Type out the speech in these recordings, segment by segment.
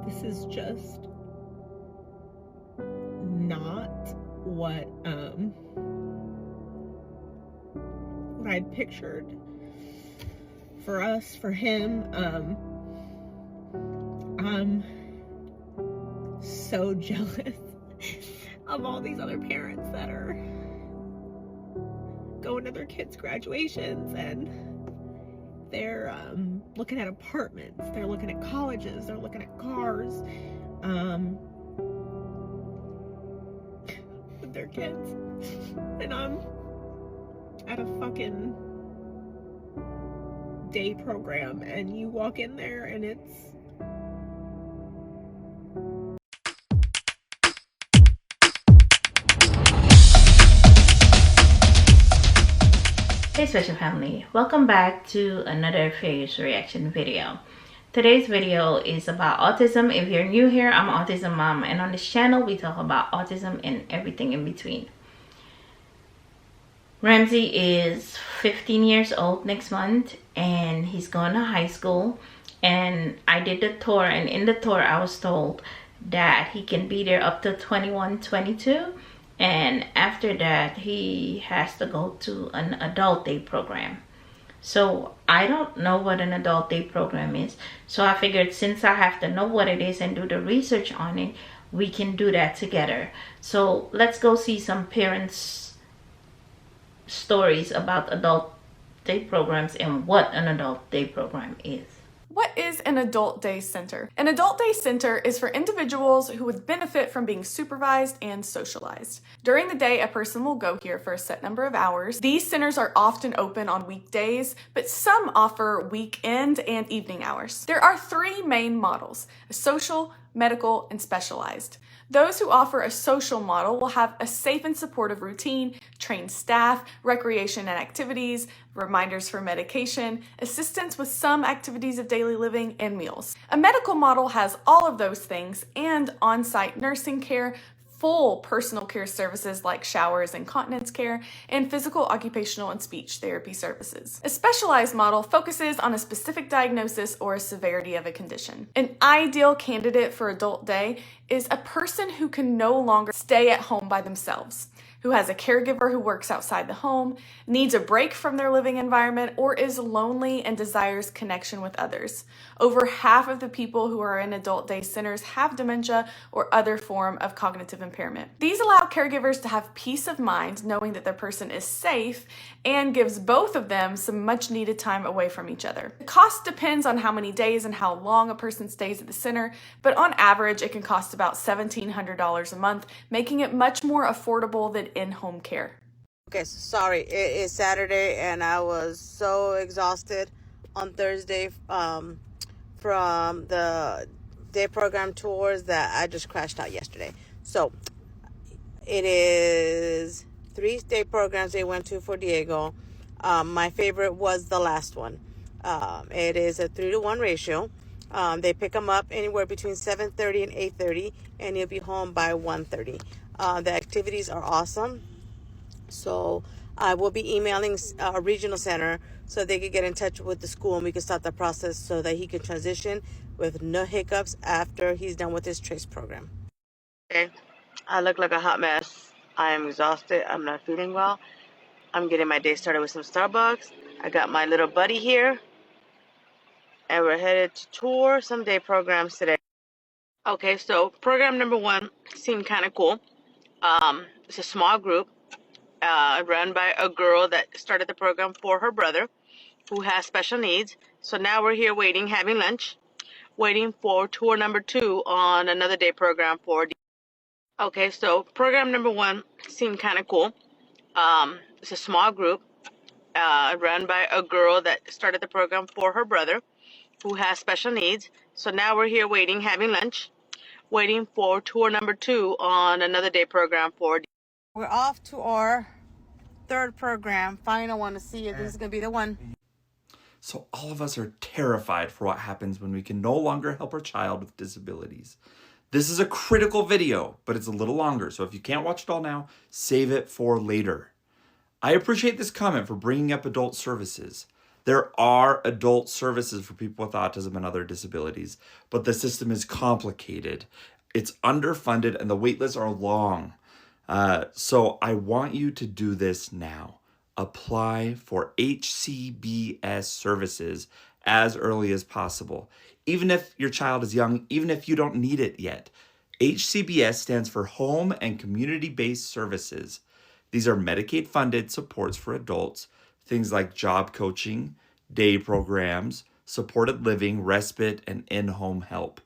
this is just not what I'd pictured for us, for him. I'm so jealous of all these other parents that are going to their kids' graduations, and they're looking at apartments, they're looking at colleges, they're looking at cars with their kids, and I'm at a fucking day program, and you walk in there and it's Hey special family, welcome back to another Fierce reaction video. Today's video is about autism. If you're new here, I'm AutismMom, and on this channel we talk about autism and everything in between. Ramsey is 15 years old next month, and he's going to high school. And I did the tour, and in the tour I was told that he can be there up to 21, 22. And after that, he has to go to an adult day program. So I don't know what an adult day program is. So I figured since I have to know what it is and do the research on it, we can do that together. So let's go see some parents' stories about adult day programs and what an adult day program is. What is an adult day center? An adult day center is for individuals who would benefit from being supervised and socialized. During the day, a person will go here for a set number of hours. These centers are often open on weekdays, but some offer weekend and evening hours. There are three main models: a social, medical, and specialized. Those who offer a social model will have a safe and supportive routine, trained staff, recreation and activities, reminders for medication, assistance with some activities of daily living, and meals. A medical model has all of those things and on-site nursing care, full personal care services like showers and continence care, and physical, occupational, and speech therapy services. A specialized model focuses on a specific diagnosis or a severity of a condition. An ideal candidate for adult day is a person who can no longer stay at home by themselves, who has a caregiver who works outside the home, needs a break from their living environment, or is lonely and desires connection with others. Over half of the people who are in adult day centers have dementia or other form of cognitive impairment. These allow caregivers to have peace of mind knowing that their person is safe and gives both of them some much needed time away from each other. The cost depends on how many days and how long a person stays at the center, but on average it can cost about $1,700 a month, making it much more affordable than in-home care. Okay, so sorry, it is Saturday and I was so exhausted on Thursday from the day program tours that I just crashed out yesterday. So it is 3 day programs they went to for Diego. My favorite was the last one. It is a 3-to-1 ratio. They pick them up anywhere between 7:30 and 8:30, and you'll be home by 1:30. The activities are awesome. So I will be emailing a regional center so they could get in touch with the school and we can start the process so that he can transition with no hiccups after he's done with his TRACE program. Okay, I look like a hot mess. I am exhausted. I'm not feeling well. I'm getting my day started with some Starbucks. I got my little buddy here and we're headed to tour some day programs today. Okay, so program number 1 seemed kind of cool. It's a small group. Run by a girl that started the program for her brother who has special needs. So now we're here waiting, having lunch, waiting for tour number 2 on another day program for. Okay, so program number 1 seemed kind of cool. It's a small group run by a girl that started the program for her brother who has special needs. So now we're here waiting, having lunch, waiting for tour number 2 on another day program for. We're off to our 3rd program. Final one to see if this is going to be the one. So all of us are terrified for what happens when we can no longer help our child with disabilities. This is a critical video, but it's a little longer. So if you can't watch it all now, save it for later. I appreciate this comment for bringing up adult services. There are adult services for people with autism and other disabilities, but the system is complicated. It's underfunded and the wait lists are long. So I want you to do this now. Apply for HCBS services as early as possible. Even if your child is young, even if you don't need it yet. HCBS stands for Home and Community-Based Services. These are Medicaid-funded supports for adults, things like job coaching, day programs, supported living, respite, and in-home help.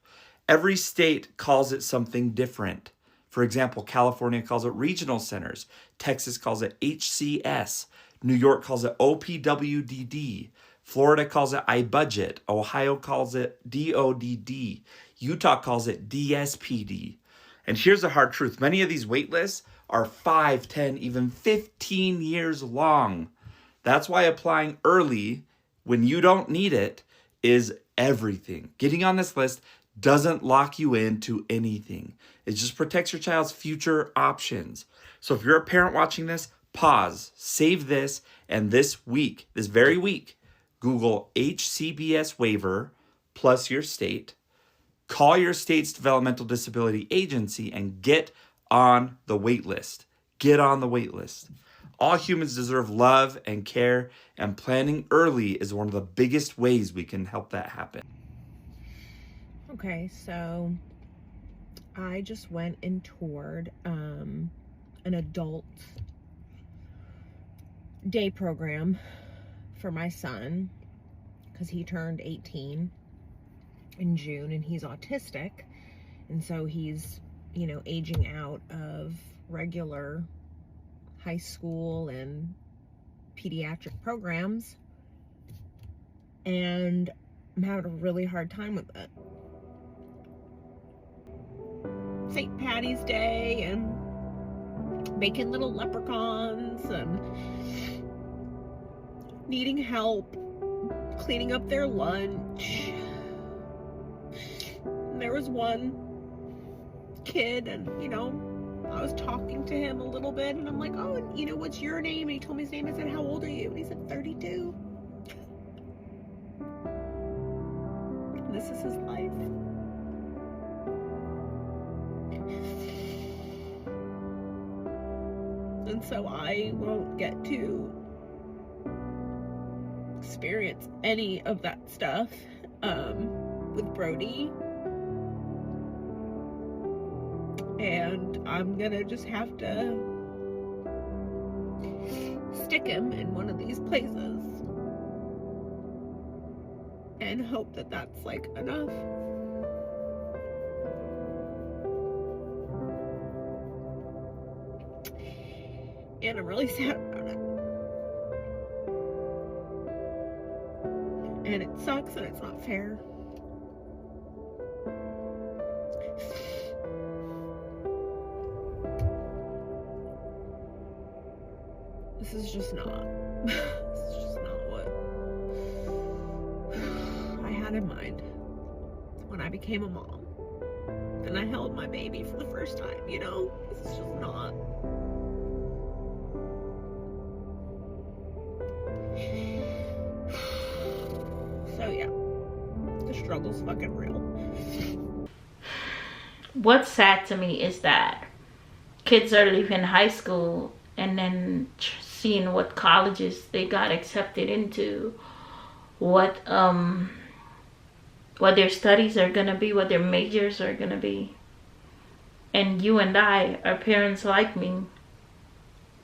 Every state calls it something different. For example, California calls it regional centers. Texas calls it HCS. New York calls it OPWDD. Florida calls it iBudget. Ohio calls it DODD. Utah calls it DSPD. And here's the hard truth. Many of these wait lists are 5, 10, even 15 years long. That's why applying early when you don't need it is everything. Getting on this list doesn't lock you into anything. It just protects your child's future options. So if you're a parent watching this, pause, save this, and this very week, Google HCBS waiver plus your state, call your state's developmental disability agency, and get on the wait list. Get on the wait list. All humans deserve love and care, and planning early is one of the biggest ways we can help that happen. Okay, so I just went and toured an adult day program for my son because he turned 18 in June and he's autistic, and so he's, you know, aging out of regular high school and pediatric programs, and I'm having a really hard time with it. St. Patty's Day and making little leprechauns and needing help cleaning up their lunch. And there was one kid, and you know, I was talking to him a little bit, and I'm like, oh, you know, what's your name? And he told me his name. I said, how old are you? And he said, 32. And this is his life. And so I won't get to experience any of that stuff with Brody. And I'm gonna just have to stick him in one of these places and hope that that's like enough. And I'm really sad about it. And it sucks and it's not fair. This is just not what I had in mind when I became a mom. And I held my baby for the first time, you know? This is just not. So yeah, the struggle's fucking real. What's sad to me is that kids are leaving high school and then seeing what colleges they got accepted into, what their studies are gonna be, what their majors are gonna be. And you and I, our parents like me,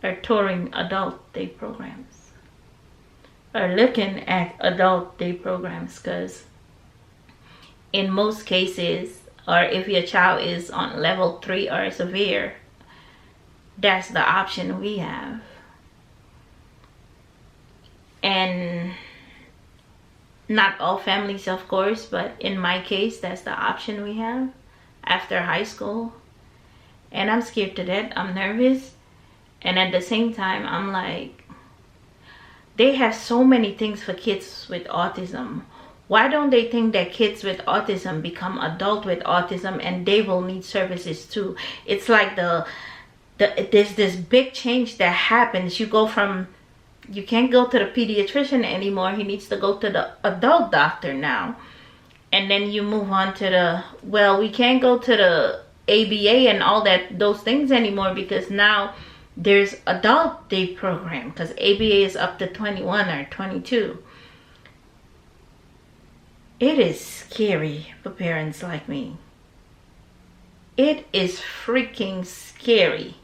are touring adult day programs, are looking at adult day programs, because in most cases, or if your child is on level 3 or severe, that's the option we have. And not all families, of course, but in my case, that's the option we have after high school. And I'm scared to death. I'm nervous. And at the same time, I'm like, they have so many things for kids with autism. Why don't they think that kids with autism become adult with autism and they will need services too? It's like there's this big change that happens. You go from You can't go to the pediatrician anymore. He needs to go to the adult doctor now. And then you move on to the, well, we can't go to the ABA and all that, those things anymore, because now there's adult day program, because ABA is up to 21 or 22. It is scary for parents like me. It is freaking scary.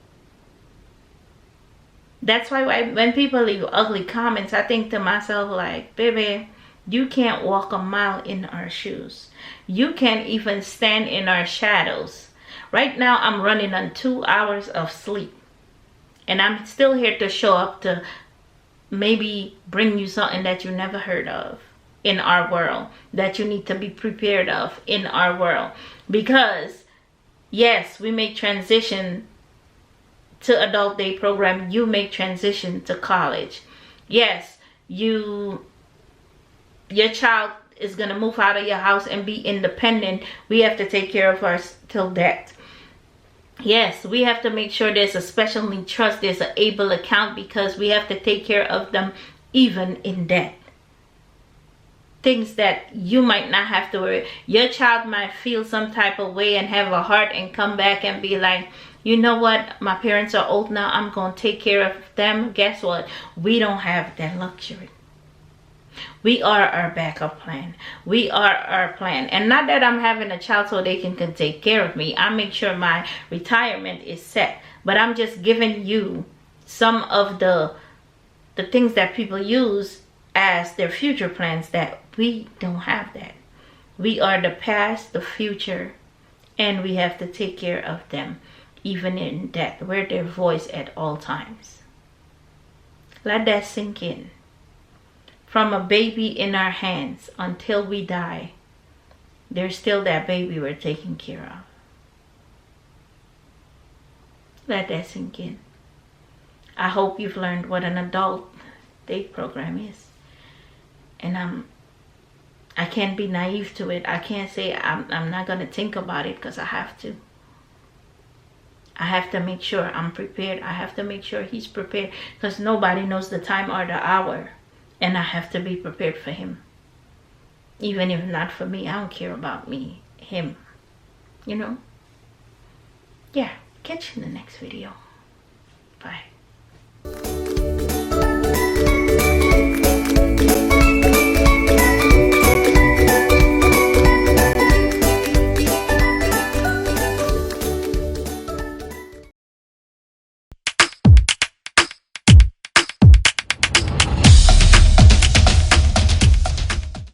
That's why when people leave ugly comments, I think to myself like, baby, you can't walk a mile in our shoes. You can't even stand in our shadows. Right now, I'm running on 2 hours of sleep. And I'm still here to show up to maybe bring you something that you never heard of in our world, that you need to be prepared of in our world. Because, yes, we make transition to adult day program. You make transition to college. Yes, your child is going to move out of your house and be independent. We have to take care of ours till death. Yes, we have to make sure there's a special need trust, there's an able account, because we have to take care of them even in death. Things that you might not have to worry. Your child might feel some type of way and have a heart and come back and be like, you know what, my parents are old now, I'm going to take care of them. Guess what? We don't have that luxury. We are our backup plan. We are our plan. And not that I'm having a child so they can take care of me. I make sure my retirement is set. But I'm just giving you some of the things that people use as their future plans, that we don't have that. We are the past, the future, and we have to take care of them even in death. We're their voice at all times. Let that sink in. From a baby in our hands until we die, there's still that baby we're taking care of. Let that sink in. I hope you've learned what an adult day program is. And I can't be naive to it. I can't say I'm not going to think about it, because I have to. I have to make sure I'm prepared. I have to make sure he's prepared, because nobody knows the time or the hour. And I have to be prepared for him. Even if not for me, I don't care about me, him. You know? Yeah, catch you in the next video. Bye.